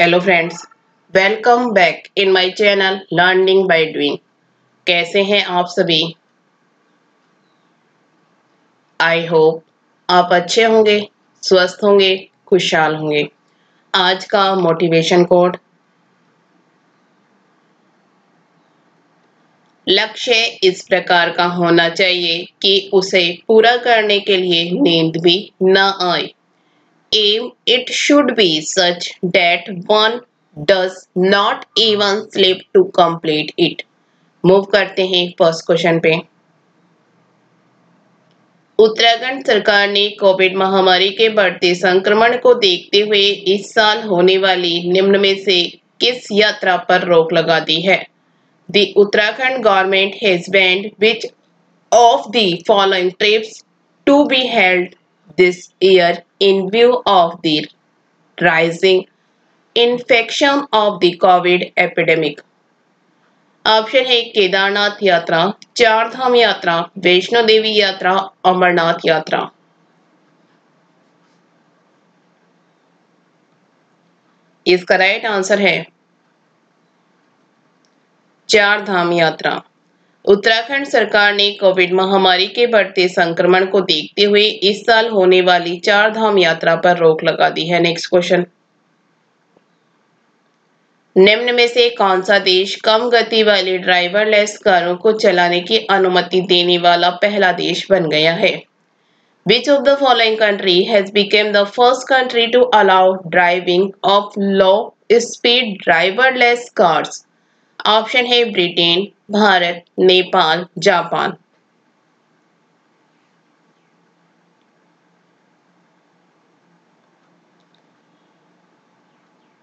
Hello friends, welcome back in my channel learning by doing. कैसे हैं आप सभी? आई होप आप अच्छे होंगे, स्वस्थ होंगे, खुशहाल होंगे। आज का मोटिवेशन कोड, लक्ष्य इस प्रकार का होना चाहिए कि उसे पूरा करने के लिए नींद भी न आए। Aim it should be such that one does not even sleep to complete it. Move करते हैं फर्स्ट क्वेश्चन पे। उत्तराखंड सरकार ने कोविड महामारी के बढ़ते संक्रमण को देखते हुए इस साल होने वाली निम्न में से किस यात्रा पर रोक लगा दी है? The Uttarakhand government has banned which of the following trips to be held this year in view of the rising infection of the COVID epidemic? Option है केदारनाथ यात्रा, चार धाम यात्रा, वैष्णो देवी यात्रा, अमरनाथ यात्रा। इसका राइट आंसर है चार धाम यात्रा। उत्तराखंड सरकार ने कोविड महामारी के बढ़ते संक्रमण को देखते हुए इस साल होने वाली चार धाम यात्रा पर रोक लगा दी है। नेक्स्ट क्वेश्चन, निम्न में से कौन सा देश कम गति वाली ड्राइवरलेस कारों को चलाने की अनुमति देने वाला पहला देश बन गया है? Which of the following country has become the first country to allow driving of low-speed driverless cars? Option है ब्रिटेन, भारत, नेपाल, जापान।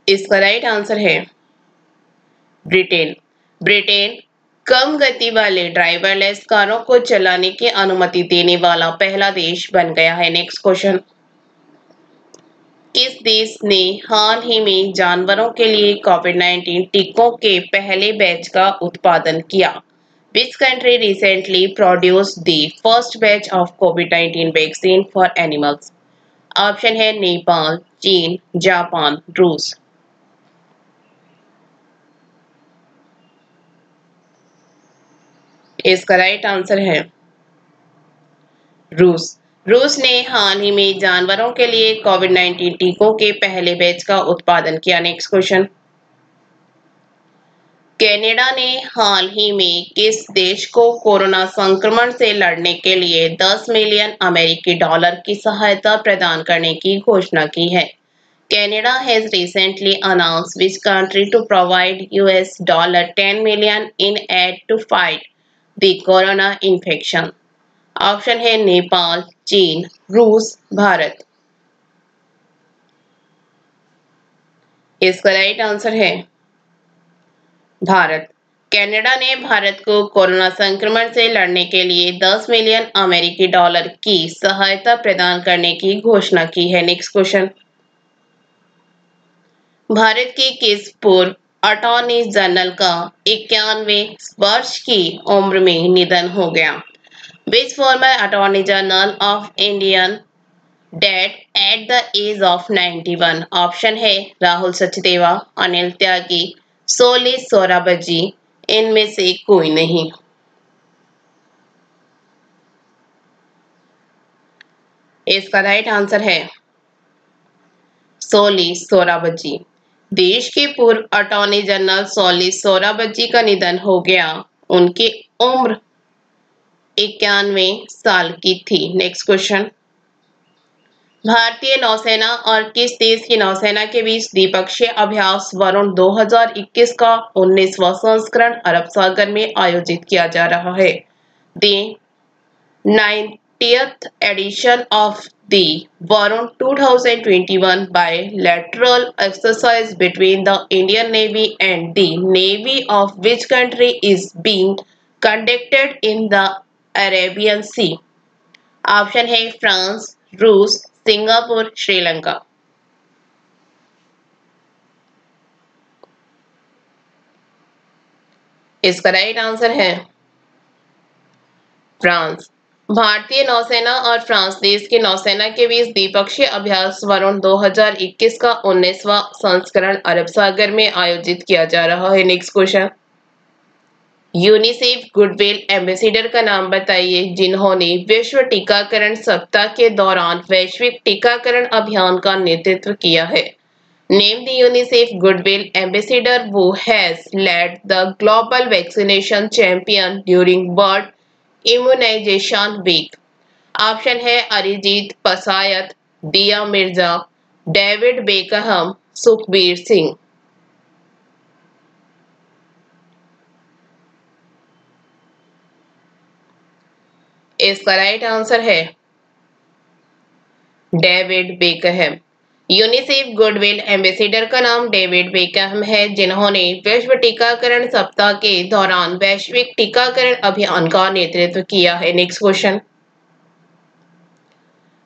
इसका राइट आंसर है ब्रिटेन। ब्रिटेन कम गति वाले ड्राइवरलेस कारों को चलाने की अनुमति देने वाला पहला देश बन गया है। नेक्स्ट क्वेश्चन, किस देश ने हाल ही में जानवरों के लिए कोविड-19 टीकों के पहले बैच का उत्पादन किया? Which country recently produced the first batch of COVID-19 vaccine for animals? Option है नेपाल, चीन, जापान, रूस। इसका राइट आंसर है रूस। रूस ने हाल ही में जानवरों के लिए कोविड-19 टीकों के पहले बैच का उत्पादन किया। नेक्स्ट क्वेश्चन, कनाडा ने हाल ही में किस देश को कोरोना संक्रमण से लड़ने के लिए 10 मिलियन अमेरिकी डॉलर की सहायता प्रदान करने की घोषणा की है? Canada has recently announced which country to provide $10 million in aid to fight the corona infection. Option है नेपाल, चीन, रूस, भारत। इसका राइट आंसर है भारत। कनाडा ने भारत को कोरोना संक्रमण से लड़ने के लिए 10 मिलियन अमेरिकी डॉलर की सहायता प्रदान करने की घोषणा की है। नेक्स्ट क्वेश्चन, भारत के किस पूर्व अटॉर्नी जनरल का 91 वर्ष की उम्र में निधन हो गया? Which former Attorney General of Indian died at the age of 91? Option है राहुल सचदेवा, अनिल त्यागी, सोली सोराबजी, इनमें से कोई नहीं। इसका राइट आंसर है सोली सोराबजी। देश के पूर्व अटॉर्नी जनरल सोली सोराबजी का निधन हो गया। उनकी उम्र 91 साल की थी। नेक्स्ट क्वेश्चन, भारतीय नौसेना और किस देश की नौसेना के बीच द्विपक्षीय अभ्यास वरुण 2021 का 19वां संस्करण अरब सागर में आयोजित किया जा रहा है? The 90th edition of the Varun 2021 bilateral exercise between the Indian Navy and the Navy of which country is being conducted in the Arabian Sea? Option है फ्रांस, रूस, सिंगापुर, श्रीलंका। इसका राइट आंसर है फ्रांस। भारतीय नौसेना और France देश की नौसेना के बीच द्विपक्षीय अभ्यास वरुण 2021 का 19वां संस्करण अरब सागर में आयोजित किया जा रहा है। Next question, UNICEF goodwill ambassador का नाम बताइए जिन्होंने विश्व टीकाकरण सप्ताह के दौरान वैश्विक टीकाकरण अभियान का नेतृत्व किया है। Name the UNICEF Goodwill Ambassador who has led the global vaccination champion during World Immunization Week. Option है अरिजीत पसायत, दिया मिर्जा, डेविड बेकहम, सुखबीर सिंह। इसका राइट आंसर है David Beckham. UNICEF goodwill ambassador का नाम डेविड बेकहम है जिन्होंने विश्व टीकाकरण सप्ताह के दौरान वैश्विक टीकाकरण अभियान का नेतृत्व किया है। नेक्स्ट क्वेश्चन,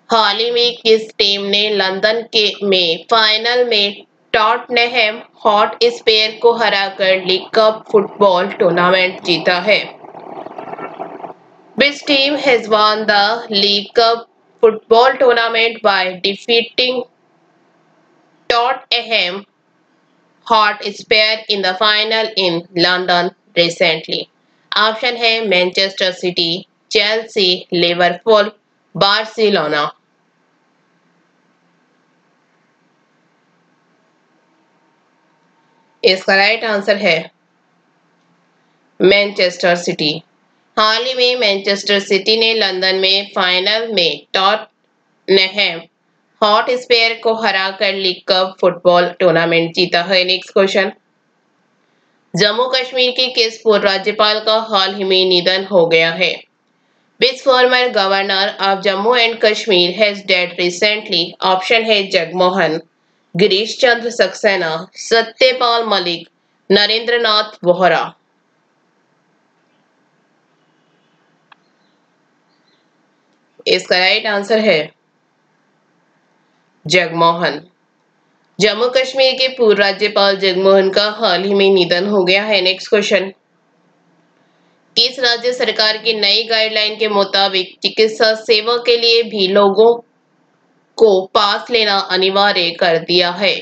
हाल ही में किस टीम ने लंदन के में फाइनल में टॉटनहम हॉटस्पर को हराकर लीग कप फुटबॉल टूर्नामेंट जीता है? Which team has won the League Cup football tournament by defeating Tottenham Hotspur in the final in London recently? Option है Manchester City, Chelsea, Liverpool, Barcelona. इसका right answer है Manchester City. हाल ही में Manchester City ने London में final में Tottenham Hotspur को हराकर लीग कप फुटबॉल टूर्नामेंट जीता है। नेक्स्ट क्वेश्चन, जम्मू कश्मीर के किस पूर्व राज्यपाल का हाल ही में निधन हो गया है? Which former governor of Jammu and Kashmir has dead recently? Option है जगमोहन, गिरीश चंद्र सक्सेना, सत्यपाल मलिक, नरेंद्र नाथ वोहरा। इसका राइट आंसर है जगमोहन। जम्मू कश्मीर के पूर्व राज्यपाल जगमोहन का हाल ही में निधन हो गया है। नेक्स्ट क्वेश्चन, किस राज्य सरकार की नई गाइडलाइन के मुताबिक चिकित्सा सेवा के लिए भी लोगों को पास लेना अनिवार्य कर दिया है?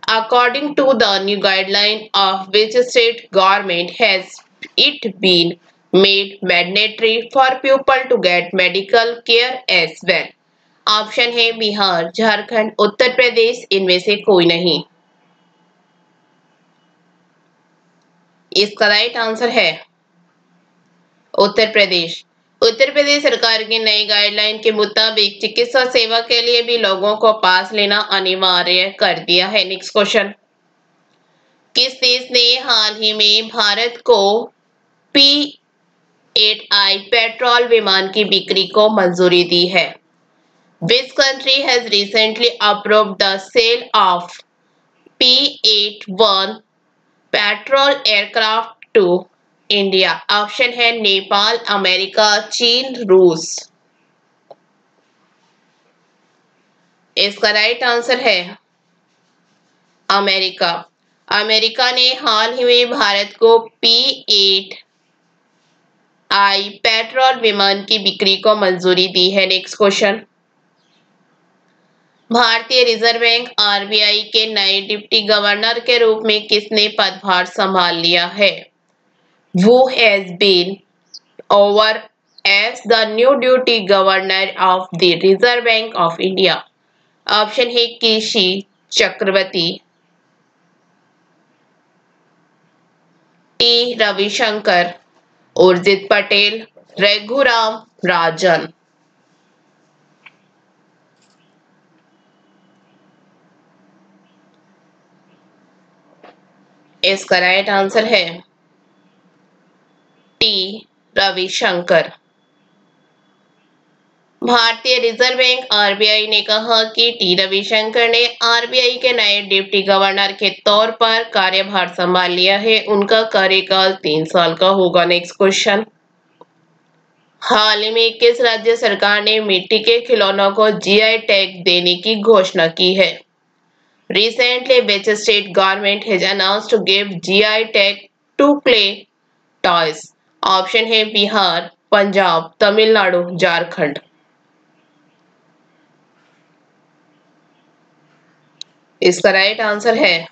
According to the new guideline of which state government has it been made mandatory for people to get medical care as well? Option है बिहार, झारखंड, उत्तर प्रदेश, इनमें से कोई नहीं। इसका राइट आंसर है उत्तर प्रदेश। उत्तर प्रदेश सरकार की नई गाइडलाइन के मुताबिक चिकित्सा सेवा के लिए भी लोगों को पास लेना अनिवार्य कर दिया है। नेक्स्ट क्वेश्चन, किस देश ने हाल ही में भारत को P-8I पेट्रोल विमान की बिक्री को मंजूरी दी है? Which country has recently approved the sale of P-81 petrol aircraft to India? Option है नेपाल, अमेरिका, चीन, रूस। इसका राइट आंसर है अमेरिका। अमेरिका ने हाल ही में भारत को P-8I पेट्रोल विमान की बिक्री को मंजूरी दी है। नेक्स्ट क्वेश्चन, भारतीय रिजर्व बैंक आरबीआई के नए डिप्टी गवर्नर के रूप में किसने पदभार संभाल लिया है? Who has been over as the new deputy governor of the Reserve Bank of India? Option है केसी चक्रवर्ती, टी रविशंकर, उर्जित पटेल, रघुराम राजन। इसका राइट आंसर है टी रविशंकर। भारतीय रिजर्व बैंक आरबीआई ने कहा कि टी रविशंकर ने आरबीआई के नए डिप्टी गवर्नर के तौर पर कार्यभार संभाल लिया है। उनका कार्यकाल 3 साल का होगा। नेक्स्ट क्वेश्चन, हाल ही में किस राज्य सरकार ने मिट्टी के खिलौनों को जीआई टैग देने की घोषणा की है? Recently, which state government has announced to give GI tag to clay toys? Option है बिहार, पंजाब, तमिलनाडु, झारखंड। इसका राइट आंसर है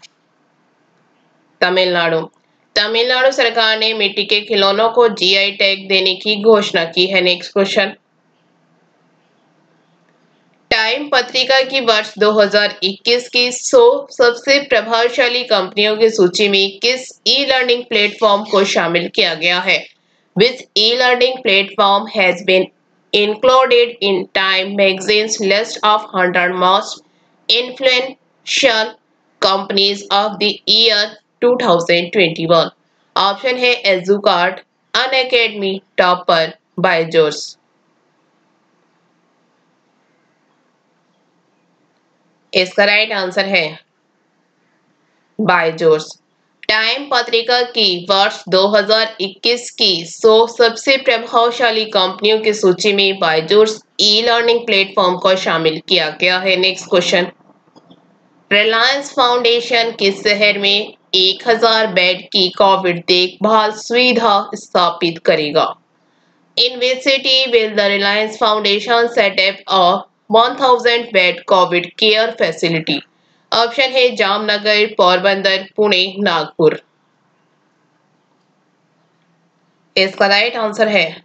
तमिलनाडु। तमिलनाडु सरकार ने मिट्टी के खिलौनों को जीआई टैग देने की घोषणा की है। Next question. टाइम पत्रिका की वर्ष 2021 की 100 सबसे प्रभावशाली कंपनियों की सूची में किस ई लर्निंग प्लेटफॉर्म को शामिल किया गया है? Which e-learning platform has been included in Time magazine's list of 100 most influential companies of the year 2021? Option है एजुकार्ट, अनअकैडमी, टॉपर, बायजूस। इसका राइट आंसर है बायजूस। टाइम पत्रिका की वर्ष 2021 की 100 सबसे प्रभावशाली कंपनियों की सूची में बायजूस ई लर्निंग प्लेटफॉर्म को शामिल किया गया है। Next question. रिलायंस फाउंडेशन किस शहर में 1000 बेड की कोविड देखभाल सुविधा स्थापित करेगा? In which city will the Reliance Foundation set up a 1000 bed COVID care facility? Option है जामनगर, पोरबंदर, पुणे, नागपुर। इसका राइट आंसर है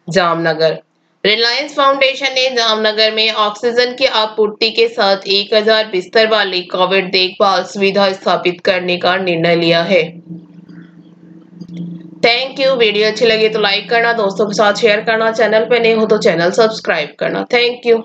जामनगर। रिलायंस फाउंडेशन ने जामनगर में ऑक्सीजन की आपूर्ति के साथ 1000 बिस्तर वाली कोविड देखभाल सुविधा स्थापित करने का निर्णय लिया है। Thank you. वीडियो अच्छी लगी तो लाइक करना, दोस्तों के साथ शेयर करना, चैनल पे नए हो तो चैनल सब्सक्राइब करना। Thank you.